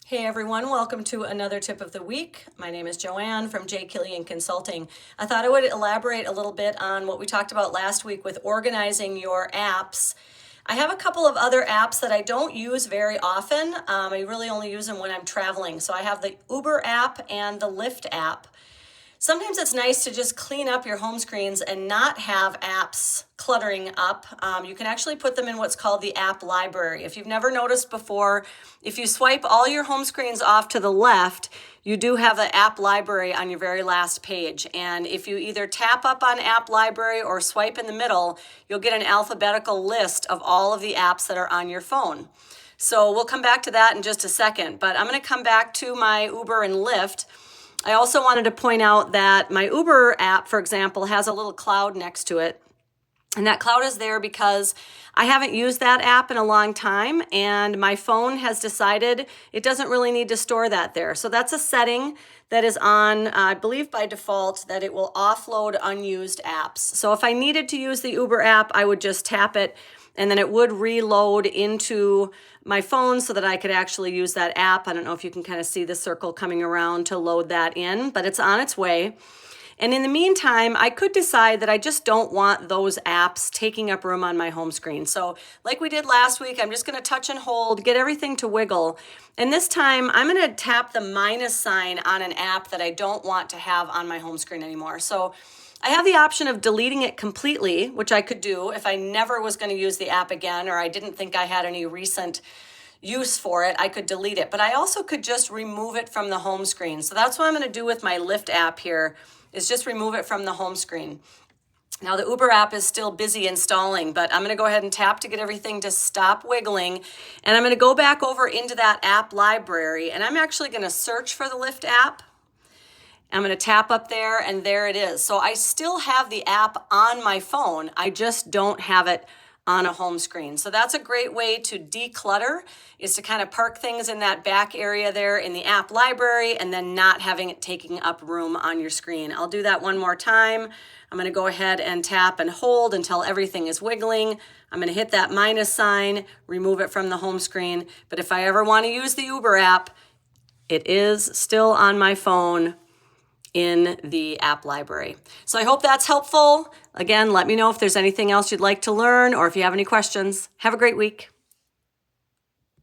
Hey everyone, welcome to another tip of the week. My name is Joanne from Killian Consulting. I thought I would elaborate a little bit on what we talked about last week with organizing your apps. I have a couple of other apps that I don't use very often. I really only use them when I'm traveling. So I have the Uber app and the Lyft app. Sometimes it's nice to just clean up your home screens and not have apps cluttering up. You can actually put them in what's called the app library. If you've never noticed before, if you swipe all your home screens off to the left, you do have the app library on your very last page. And if you either tap up on app library or swipe in the middle, you'll get an alphabetical list of all of the apps that are on your phone. So we'll come back to that in just a second, but I'm going to come back to my Uber and Lyft. I also wanted to point out that my Uber app, for example, has a little cloud next to it. And that cloud is there because I haven't used that app in a long time, and my phone has decided it doesn't really need to store that there. So that's a setting that is on, I believe by default, that it will offload unused apps. So if I needed to use the Uber app, I would just tap it, and then it would reload into my phone so that I could actually use that app. I don't know if you can kind of see the circle coming around to load that in, but it's on its way. And in the meantime, I could decide that I just don't want those apps taking up room on my home screen. So like we did last week, I'm just going to touch and hold, get everything to wiggle. And this time I'm going to tap the minus sign on an app that I don't want to have on my home screen anymore. So I have the option of deleting it completely, which I could do if I never was going to use the app again, or I didn't think I had any recent use for it. I could delete it, but I also could just remove it from the home screen. So that's what I'm going to do with my Lyft app here, is just remove it from the home screen. Now the Uber app is still busy installing, but I'm going to go ahead and tap to get everything to stop wiggling. And I'm going to go back over into that app library, and I'm actually going to search for the Lyft app. I'm going to tap up there, and there it is. So I still have the app on my phone. I just don't have it on a home screen. So that's a great way to declutter, is to kind of park things in that back area there in the app library and then not having it taking up room on your screen. I'll do that one more time. I'm going to go ahead and tap and hold until everything is wiggling. I'm going to hit that minus sign, remove it from the home screen. But if I ever want to use the Uber app, it is still on my phone in the app library. So I hope that's helpful. Again, let me know if there's anything else you'd like to learn or if you have any questions. Have a great week.